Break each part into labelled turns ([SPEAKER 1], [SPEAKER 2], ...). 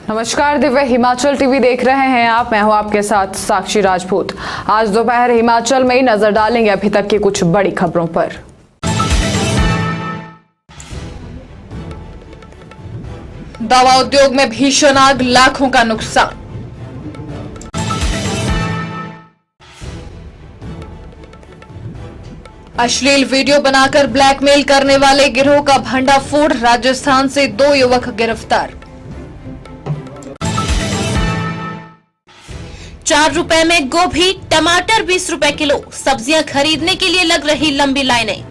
[SPEAKER 1] नमस्कार, दिव्य हिमाचल टीवी देख रहे हैं आप। मैं हूं आपके साथ साक्षी राजपूत। आज दोपहर हिमाचल में नजर डालेंगे अभी तक की कुछ बड़ी खबरों पर। दवा उद्योग में भीषण आग, लाखों का नुकसान। अश्लील वीडियो बनाकर ब्लैकमेल करने वाले गिरोह का भंडाफोड़, राजस्थान से 2 युवक गिरफ्तार।
[SPEAKER 2] 4 रुपए में गोभी, टमाटर 20 रुपए किलो। सब्जियां खरीदने के लिए लग रही लंबी लाइनें।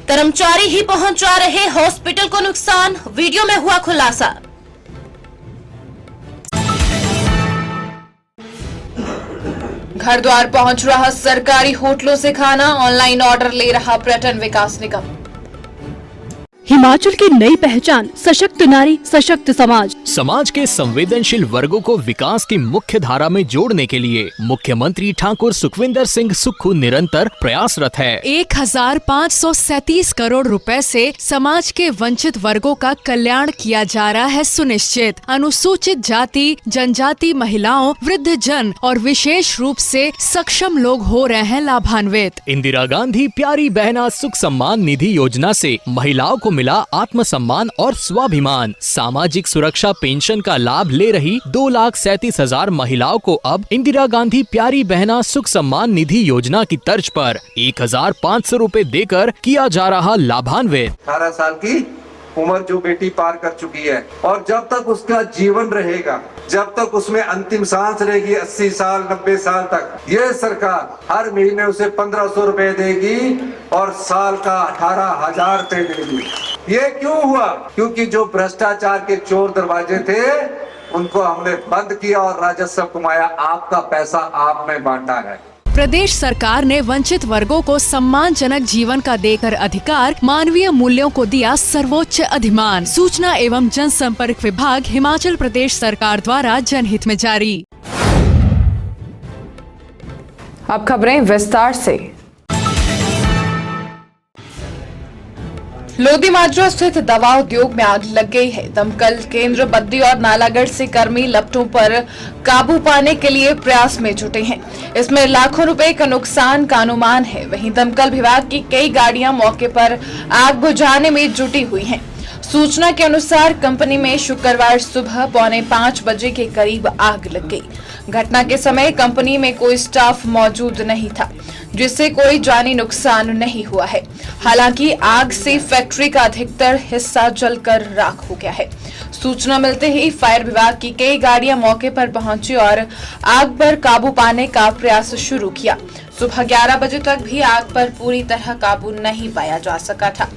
[SPEAKER 2] कर्मचारी ही पहुंचा रहे हॉस्पिटल को नुकसान, वीडियो में हुआ खुलासा।
[SPEAKER 1] घर द्वार पहुंच रहा सरकारी होटलों से खाना, ऑनलाइन ऑर्डर ले रहा पर्यटन विकास निगम।
[SPEAKER 3] हिमाचल की नई पहचान, सशक्त नारी सशक्त समाज।
[SPEAKER 4] समाज के संवेदनशील वर्गों को विकास की मुख्य धारा में जोड़ने के लिए मुख्यमंत्री ठाकुर सुखविंदर सिंह सुक्खू निरंतर प्रयासरत है।
[SPEAKER 3] 1537 करोड़ रुपए से समाज के वंचित वर्गों का कल्याण किया जा रहा है सुनिश्चित। अनुसूचित जाति, जनजाति, महिलाओं, वृद्ध जन और विशेष रूप से सक्षम लोग हो रहे हैं लाभान्वित।
[SPEAKER 4] इंदिरा गांधी प्यारी बहना सुख सम्मान निधि योजना से महिलाओं को मिला आत्मसम्मान और स्वाभिमान। सामाजिक सुरक्षा पेंशन का लाभ ले रही 2,37,000 महिलाओं को अब इंदिरा गांधी प्यारी बहना सुख सम्मान निधि योजना की तर्ज पर 1,500 रुपए देकर किया जा रहा लाभान्वित।
[SPEAKER 5] 18 साल की उम्र जो बेटी पार कर चुकी है और जब तक उसका जीवन रहेगा, जब तक उसमें अंतिम सांस रहेगी, 80 साल 90 साल तक, ये सरकार हर महीने उसे 1,500 रुपए देगी और साल का 18,000 रुपए देगी। ये क्यों हुआ? क्योंकि जो भ्रष्टाचार के चोर दरवाजे थे उनको हमने बंद किया और राजस्व कमाया। आपका पैसा आपने बांटा है।
[SPEAKER 3] प्रदेश सरकार ने वंचित वर्गों को सम्मानजनक जीवन का देकर अधिकार, मानवीय मूल्यों को दिया सर्वोच्च अधिमान। सूचना एवं जनसंपर्क विभाग, हिमाचल प्रदेश सरकार द्वारा जनहित में जारी।
[SPEAKER 1] अब खबरें विस्तार से। लोधी माजरा स्थित दवा उद्योग में आग लग गई है। दमकल केंद्र बद्दी और नालागढ़ से कर्मी लपटों पर काबू पाने के लिए प्रयास में जुटे हैं। इसमें लाखों रुपए का नुकसान का अनुमान है। वहीं दमकल विभाग की कई गाड़ियां मौके पर आग बुझाने में जुटी हुई हैं। सूचना के अनुसार कंपनी में शुक्रवार सुबह 4:45 बजे के करीब आग लग गई। घटना के समय कंपनी में कोई स्टाफ मौजूद नहीं था, जिससे कोई जानी नुकसान नहीं हुआ है। हालांकि आग से फैक्ट्री का अधिकतर हिस्सा जलकर राख हो गया है। सूचना मिलते ही फायर विभाग की कई गाड़ियां मौके पर पहुंची और आग पर काबू पाने का प्रयास शुरू किया। सुबह 11 बजे तक भी आग पर पूरी तरह काबू नहीं पाया जा सका था।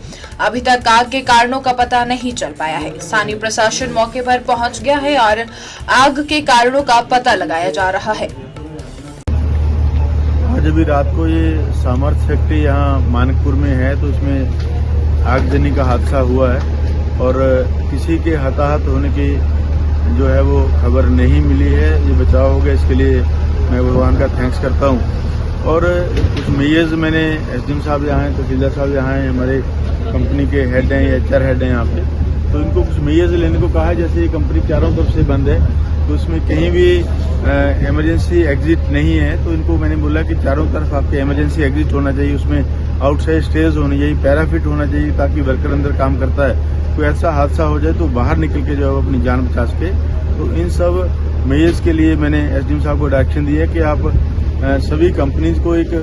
[SPEAKER 1] अभी तक आग के कारणों का पता नहीं चल पाया है। स्थानीय प्रशासन मौके पर पहुंच गया है और आग के कारणों का पता लगाया जा रहा है।
[SPEAKER 6] आज अभी रात को ये सामर्थ फैक्ट्री यहाँ मानकपुर में है, तो उसमें आगजनी का हादसा हुआ है और किसी के हताहत होने की जो है वो खबर नहीं मिली है। ये बचाव हो गया, इसके लिए मैं भगवान का थैंक्स करता हूँ। और कुछ मेयर्स मैंने एसडीएम साहब यहाँ हैं, तहसीलदार साहब यहाँ हैं, हमारे कंपनी के हेड हैं, HR हेड हैं यहाँ पे, तो इनको कुछ मेयर्स लेने को कहा है। जैसे ये कंपनी चारों तरफ से बंद है तो उसमें कहीं भी इमरजेंसी एग्जिट नहीं है, तो इनको मैंने बोला कि चारों तरफ आपके इमरजेंसी एग्जिट होना चाहिए, उसमें आउटसाइड स्टेज होनी चाहिए, पैराफिट होना चाहिए, ताकि वर्कर अंदर काम करता है कोई ऐसा हादसा हो जाए तो बाहर निकल के जो है अपनी जान बचा सके। तो इन सब मेयर्स के लिए मैंने एसडीएम साहब को डायरेक्शन दी है कि आप सभी कंपनीज को एक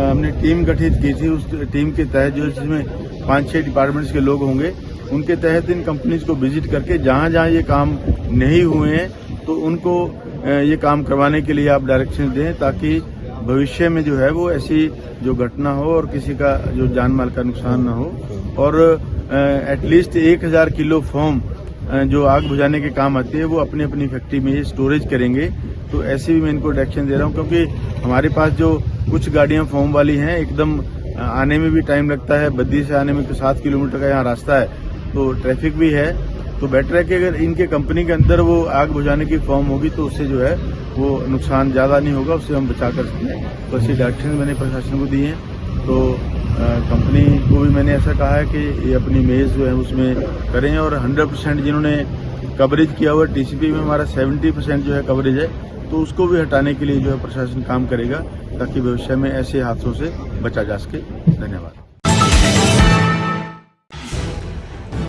[SPEAKER 6] हमने टीम गठित की थी। उस टीम के तहत जो जिसमें 5-6 डिपार्टमेंट्स के लोग होंगे, उनके तहत इन कंपनीज को विजिट करके जहां जहां ये काम नहीं हुए हैं तो उनको ये काम करवाने के लिए आप डायरेक्शन दें, ताकि भविष्य में जो है वो ऐसी जो घटना हो और किसी का जो जान माल का नुकसान ना हो। और एटलीस्ट 1,000 किलो फोम जो आग बुझाने के काम आती है वो अपनी अपनी फैक्ट्री में स्टोरेज करेंगे। तो ऐसे भी मैं इनको डायरेक्शन दे रहा हूँ, क्योंकि हमारे पास जो कुछ गाड़ियाँ फोम वाली हैं एकदम आने में भी टाइम लगता है। बद्दी से आने में तो 7 किलोमीटर का यहाँ रास्ता है, तो ट्रैफिक भी है। तो बेटर है कि अगर इनके कंपनी के अंदर वो आग बुझाने की फॉर्म होगी तो उससे जो है वो नुकसान ज़्यादा नहीं होगा, उससे हम बचा कर सकते हैं। तो ऐसी डायरेक्शन मैंने प्रशासन को दी हैं। तो कंपनी को भी मैंने ऐसा कहा है कि ये अपनी इमेज जो है उसमें करें, और 100% जिन्होंने कवरेज किया हुआ टीसीपी में हमारा 70% जो है कवरेज है, तो उसको भी हटाने के लिए जो है प्रशासन काम करेगा ताकि भविष्य में ऐसे हादसों से बचा जा सके। धन्यवाद।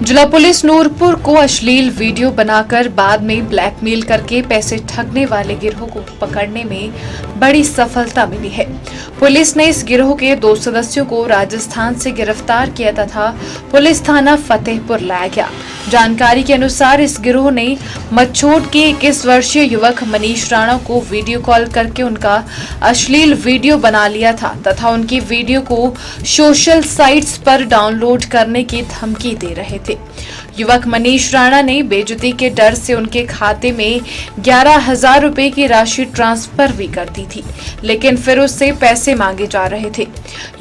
[SPEAKER 1] जिला पुलिस नूरपुर को अश्लील वीडियो बनाकर बाद में ब्लैकमेल करके पैसे ठगने वाले गिरोह को पकड़ने में बड़ी सफलता मिली है। पुलिस ने इस गिरोह के 2 सदस्यों को राजस्थान से गिरफ्तार किया तथा पुलिस थाना फतेहपुर लाया गया। जानकारी के अनुसार इस गिरोह ने मच्छोट के 21 वर्षीय युवक मनीष राणा को वीडियो कॉल करके उनका अश्लील वीडियो बना लिया था तथा उनकी वीडियो को सोशल साइट्स पर डाउनलोड करने की धमकी दे रहे थे। युवक मनीष राणा ने बेइज्जती के डर से उनके खाते में 11,000 रुपए की राशि ट्रांसफर भी कर दी थी, लेकिन फिर उससे पैसे मांगे जा रहे थे।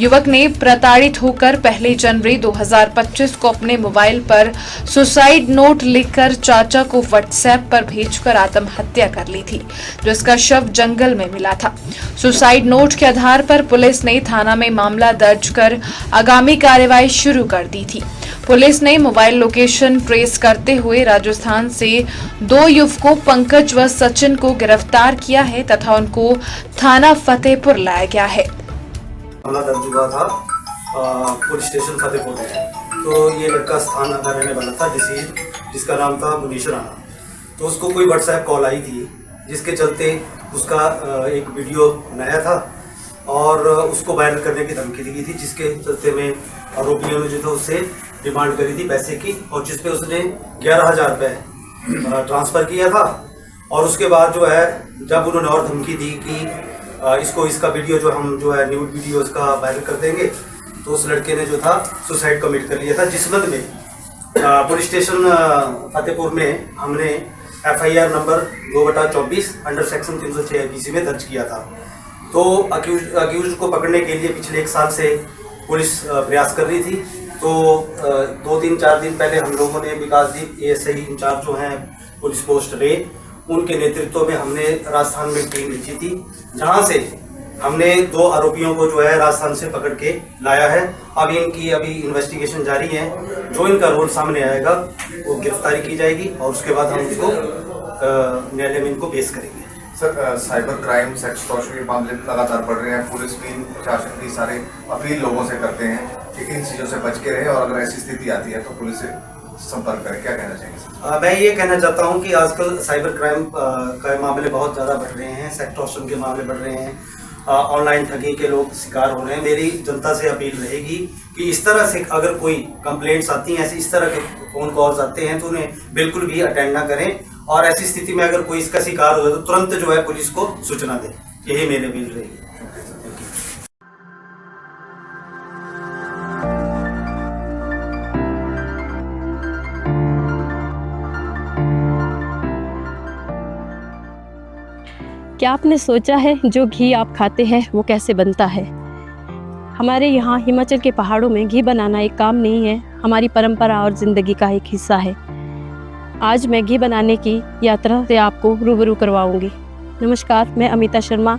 [SPEAKER 1] युवक ने प्रताड़ित होकर 1 जनवरी 2025 को अपने मोबाइल पर सुसाइड नोट लिखकर चाचा को व्हाट्सएप पर भेजकर आत्महत्या कर ली थी, जिसका शव जंगल में मिला था। सुसाइड नोट के आधार पर पुलिस ने थाना में मामला दर्ज कर आगामी कार्रवाई शुरू कर दी थी। पुलिस ने मोबाइल लोकेशन ट्रेस करते हुए राजस्थान से 2 युवकों पंकज व सचिन को गिरफ्तार किया है तथा उनको थाना फतेहपुर लाया गया है।
[SPEAKER 7] मामला दर्ज हुआ था पुलिस स्टेशन फतेहपुर में। तो ये लड़का स्थान का रहने वाला था जिसका नाम था मनीष राणा। तो उसको कोई व्हाट्सएप कॉल आई थी जिसके चलते उसका एक वीडियो बनाया था और उसको वायरल करने की धमकी दी गई थी, जिसके चलते में आरोपियों ने जो था उससे डिमांड करी थी पैसे की, और जिस पे उसने 11,000 रुपये ट्रांसफ़र किया था। और उसके बाद जो है जब उन्होंने और धमकी दी कि इसका वीडियो जो हम जो है न्यूड वीडियो इसका वायरल कर देंगे, तो उस लड़के ने जो था सुसाइड कमिट कर लिया था। जिस संबंध में पुलिस स्टेशन फतेहपुर में हमने FIR number 2/24 under section 306 IPC में दर्ज किया था। तो अक्यूज को पकड़ने के लिए पिछले 1 साल से पुलिस प्रयास कर रही थी। तो 2-3-4 दिन पहले हम लोगों ने विकासदीप ASI इंचार्ज जो हैं पुलिस पोस्ट रे, उनके नेतृत्व में हमने राजस्थान में टीम भेजी थी, जहां से हमने 2 आरोपियों को जो है राजस्थान से पकड़ के लाया है। अब इनकी इन्वेस्टिगेशन जारी है। जो इनका रोल सामने आएगा वो गिरफ्तारी की जाएगी और उसके बाद हम उसको न्यायालय में इनको पेश करेंगे।
[SPEAKER 8] Sir, cyber crime, sex torture के मामले लगातार बढ़ रहे हैं। पुलिस भी, प्रशासन भी सारे अपील लोगों से करते हैं कि इन चीज़ों से बच के रहे, और अगर ऐसी स्थिति आती है तो पुलिस से संपर्क करें। क्या कहना चाहेंगे सर?
[SPEAKER 7] मैं ये कहना चाहता हूँ कि आजकल साइबर क्राइम के मामले बहुत ज़्यादा बढ़ रहे हैं, सेक्स टॉर्चर के मामले बढ़ रहे हैं, ऑनलाइन ठगी के लोग शिकार हो रहे हैं। मेरी जनता से अपील रहेगी कि इस तरह से अगर कोई कंप्लेंट्स आती हैं, ऐसे इस तरह के फ़ोन कॉल्स आते हैं, तो उन्हें बिल्कुल भी अटेंड ना करें, और ऐसी स्थिति में अगर कोई इसका शिकार हो जाए तो तुरंत जो है पुलिस को सूचना दें। यही मेरी अपील रहेगी।
[SPEAKER 9] क्या आपने सोचा है जो घी आप खाते हैं वो कैसे बनता है? हमारे यहाँ हिमाचल के पहाड़ों में घी बनाना एक काम नहीं है, हमारी परंपरा और ज़िंदगी का एक हिस्सा है। आज मैं घी बनाने की यात्रा से आपको रूबरू करवाऊंगी। नमस्कार, मैं अमिता शर्मा,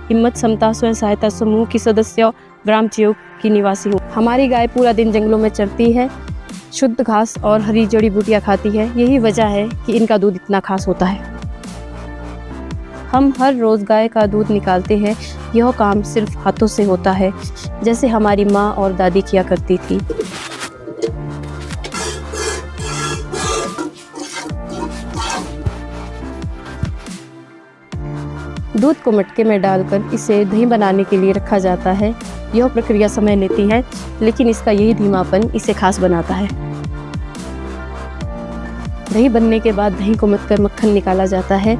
[SPEAKER 9] हिम्मत समता स्वयं सहायता समूह की सदस्य, ग्राम चियोग की निवासी हूँ। हमारी गाय पूरा दिन जंगलों में चरती है, शुद्ध घास और हरी जड़ी बूटियाँ खाती है। यही वजह है कि इनका दूध इतना खास होता है। हम हर रोज़ गाय का दूध निकालते हैं। यह काम सिर्फ हाथों से होता है, जैसे हमारी माँ और दादी किया करती थी। दूध को मटके में डालकर इसे दही बनाने के लिए रखा जाता है। यह प्रक्रिया समय लेती है, लेकिन इसका यही धीमापन इसे खास बनाता है। दही बनने के बाद दही को मथकर मक्खन निकाला जाता है।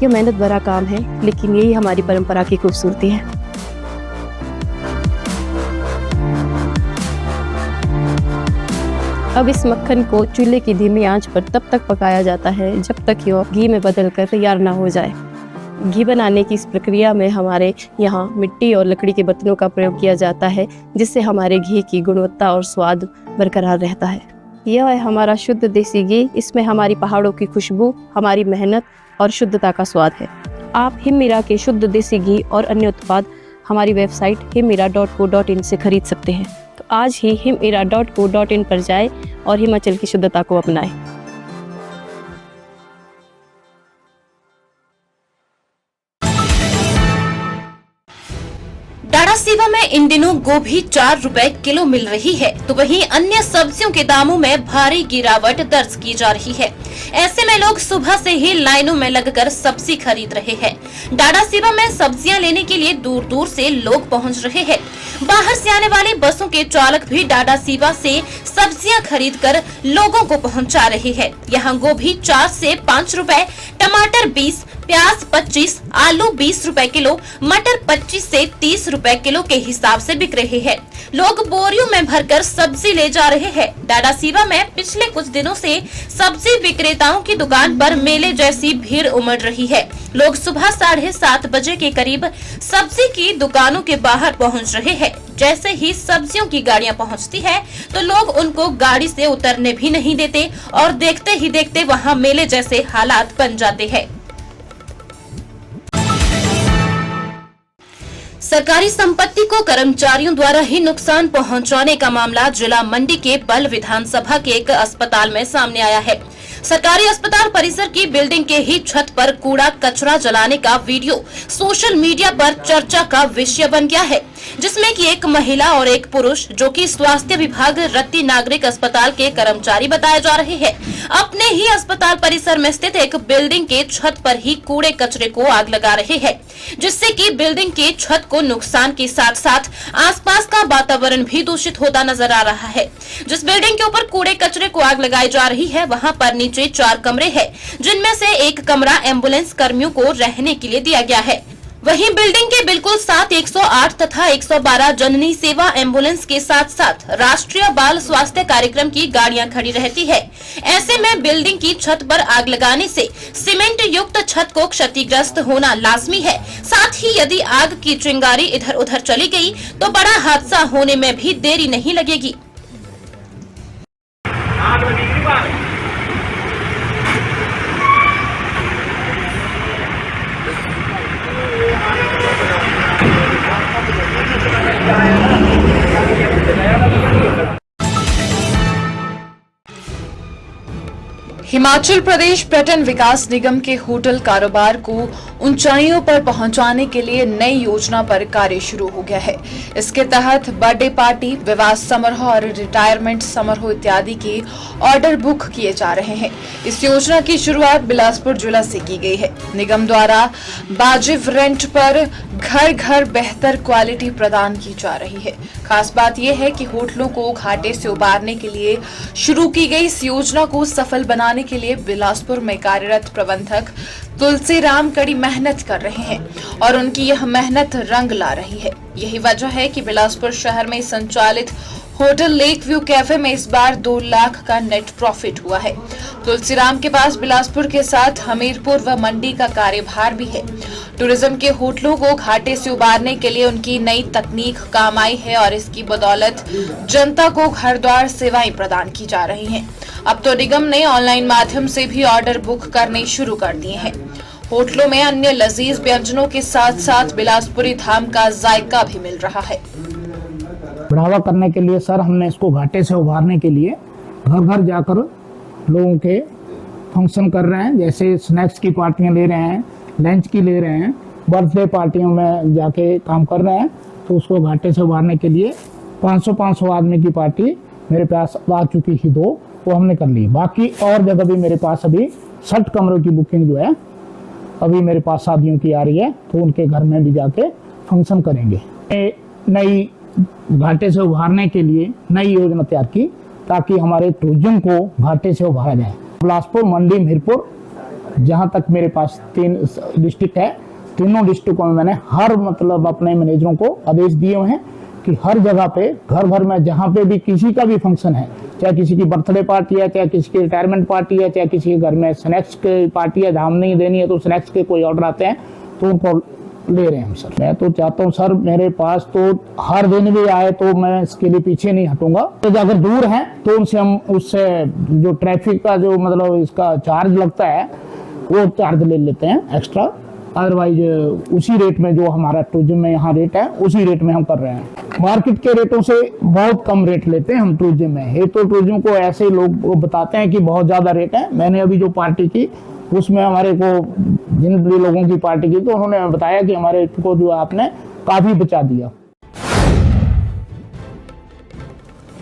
[SPEAKER 9] यह मेहनत भरा काम है, लेकिन यही हमारी परंपरा की खूबसूरती है। अब इस मक्खन को चूल्हे की धीमी आंच पर तब तक पकाया जाता है जब तक यह घी में बदलकर तैयार ना हो जाए। घी बनाने की इस प्रक्रिया में हमारे यहाँ मिट्टी और लकड़ी के बर्तनों का प्रयोग किया जाता है, जिससे हमारे घी की गुणवत्ता और स्वाद बरकरार रहता है। यह है हमारा शुद्ध देसी घी। इसमें हमारी पहाड़ों की खुशबू, हमारी मेहनत और शुद्धता का स्वाद है। आप हिममीरा के शुद्ध देसी घी और अन्य उत्पाद हमारी वेबसाइट himera.co.in से खरीद सकते हैं। तो आज ही himera.co.in पर जाएं और हिमाचल की शुद्धता को अपनाएं।
[SPEAKER 2] डाडासीबा में इन दिनों गोभी 4 रुपए किलो मिल रही है, तो वहीं अन्य सब्जियों के दामों में भारी गिरावट दर्ज की जा रही है। ऐसे में लोग सुबह से ही लाइनों में लगकर सब्जी खरीद रहे हैं। डाडासीबा में सब्जियां लेने के लिए दूर दूर से लोग पहुंच रहे हैं। बाहर से आने वाली बसों के चालक भी डाडासीबा से सब्जियां खरीदकर लोगों को पहुंचा रहे हैं। यहाँ गोभी 4 से 5 रुपए, टमाटर 20, प्याज 25, आलू 20 रुपए किलो, मटर 25 से 30 रुपए किलो के हिसाब से बिक रहे हैं। लोग बोरियों में भरकर सब्जी ले जा रहे हैं। डाडासीबा में पिछले कुछ दिनों से सब्जी विक्रेताओं की दुकान पर मेले जैसी भीड़ उमड़ रही है। लोग सुबह 7:30 बजे के करीब सब्जी की दुकानों के बाहर पहुंच रहे हैं। जैसे ही सब्जियों की गाड़ियां पहुंचती है तो लोग उनको गाड़ी से उतरने भी नहीं देते और देखते ही देखते वहां मेले जैसे हालात बन जाते हैं। सरकारी संपत्ति को कर्मचारियों द्वारा ही नुकसान पहुंचाने का मामला जिला मंडी के बल विधानसभा के एक अस्पताल में सामने आया है। सरकारी अस्पताल परिसर की बिल्डिंग के ही छत पर कूड़ा कचरा जलाने का वीडियो सोशल मीडिया पर चर्चा का विषय बन गया है, जिसमें कि एक महिला और एक पुरुष जो कि स्वास्थ्य विभाग रत्ती नागरिक अस्पताल के कर्मचारी बताए जा रहे हैं, अपने ही अस्पताल परिसर में स्थित एक बिल्डिंग के छत पर ही कूड़े कचरे को आग लगा रहे हैं, जिससे कि बिल्डिंग के छत को नुकसान के साथ साथ आसपास का वातावरण भी दूषित होता नजर आ रहा है। जिस बिल्डिंग के ऊपर कूड़े कचरे को आग लगाई जा रही है वहां पर नीचे 4 कमरे हैं, जिनमें से एक कमरा एम्बुलेंस कर्मियों को रहने के लिए दिया गया है। वहीं बिल्डिंग के बिल्कुल साथ 108 तथा 112 जननी सेवा एम्बुलेंस के साथ साथ राष्ट्रीय बाल स्वास्थ्य कार्यक्रम की गाड़ियां खड़ी रहती है। ऐसे में बिल्डिंग की छत पर आग लगाने से सीमेंट युक्त छत को क्षतिग्रस्त होना लाजमी है। साथ ही यदि आग की चिंगारी इधर उधर चली गई तो बड़ा हादसा होने में भी देरी नहीं लगेगी।
[SPEAKER 1] हिमाचल प्रदेश पर्यटन विकास निगम के होटल कारोबार को ऊंचाइयों पर पहुंचाने के लिए नई योजना पर कार्य शुरू हो गया है। इसके तहत बर्थडे पार्टी, विवाह समारोह और रिटायरमेंट समारोह इत्यादि के ऑर्डर बुक किए जा रहे हैं। इस योजना की शुरुआत बिलासपुर जिला से की गई है। निगम द्वारा वाजिब रेंट पर घर घर बेहतर क्वालिटी प्रदान की जा रही है। खास बात यह है कि होटलों को घाटे से उबारने के लिए शुरू की गई इस योजना को सफल बनाने के लिए बिलासपुर में कार्यरत प्रबंधक तुलसीराम कड़ी मेहनत कर रहे हैं और उनकी यह मेहनत रंग ला रही है। यही वजह है कि बिलासपुर शहर में संचालित होटल लेक व्यू कैफे में इस बार 2 लाख का नेट प्रॉफिट हुआ है। तुलसीराम के पास बिलासपुर के साथ हमीरपुर व मंडी का कार्यभार भी है। टूरिज्म के होटलों को घाटे से उबारने के लिए उनकी नई तकनीक काम आई है और इसकी बदौलत जनता को घर द्वार सेवाएं प्रदान की जा रही हैं। अब तो निगम ने ऑनलाइन माध्यम से भी ऑर्डर बुक करने शुरू कर दिए हैं। होटलों में अन्य लजीज व्यंजनों के साथ साथ बिलासपुरी धाम का जायका भी मिल रहा है।
[SPEAKER 10] बढ़ावा करने के लिए सर हमने इसको घाटे से उभारने के लिए घर घर जाकर लोगों के फंक्शन कर रहे हैं। जैसे स्नैक्स की पार्टियां ले रहे हैं, लंच की ले रहे हैं, बर्थडे पार्टियों में जाके काम कर रहे हैं। तो उसको घाटे से उभारने के लिए 500 आदमी की पार्टी मेरे पास आ चुकी थी 2, वो हमने कर ली। बाकी और जगह भी मेरे पास अभी 60 कमरों की बुकिंग जो है अभी मेरे पास शादियों की आ रही है, तो उनके घर में भी जाके फंक्शन करेंगे। नई घाटे से उभारने के लिए नई योजना तैयार की ताकि हमारे टूरिज्म को घाटे से उभारा जाए। बिलासपुर, मंडी, हमीरपुर, जहां तक मेरे पास 3 डिस्ट्रिक्ट है, तीनों डिस्ट्रिक्टों में मैंने हर अपने मैनेजरों को आदेश दिए हुए हैं कि हर जगह पे घर भर में जहाँ पे भी किसी का भी फंक्शन है, चाहे किसी की बर्थडे पार्टी है, चाहे किसी की रिटायरमेंट पार्टी है, चाहे किसी के घर में स्नैक्स की पार्टी है, धाम नहीं देनी है तो स्नैक्स के कोई ऑर्डर आते हैं तो उनको ले रहे हैं हम। सर मैं तो चाहता हूँ सर मेरे पास तो हर दिन भी आए तो मैं इसके लिए पीछे नहीं हटूंगा। तो अगर दूर है तो उनसे हम उससे जो ट्रैफिक का जो इसका चार्ज लगता है वो चार्ज ले लेते हैं एक्स्ट्रा, अदरवाइज उसी रेट में जो हमारा टूरिज्म में यहाँ रेट है उसी रेट में हम कर रहे हैं। मार्केट के रेटों से बहुत कम रेट लेते हैं हम टूरिज्म में। ये तो टूरिज्म को ऐसे लोग बताते हैं कि बहुत ज़्यादा रेट है। मैंने अभी जो पार्टी की उसमें हमारे को जिन भी लोगों की पार्टी की तो उन्होंने बताया कि हमारे को जो आपने काफ़ी बचा दिया।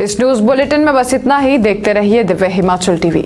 [SPEAKER 1] इस न्यूज बुलेटिन में बस इतना ही। देखते रहिए दिव्य हिमाचल टीवी।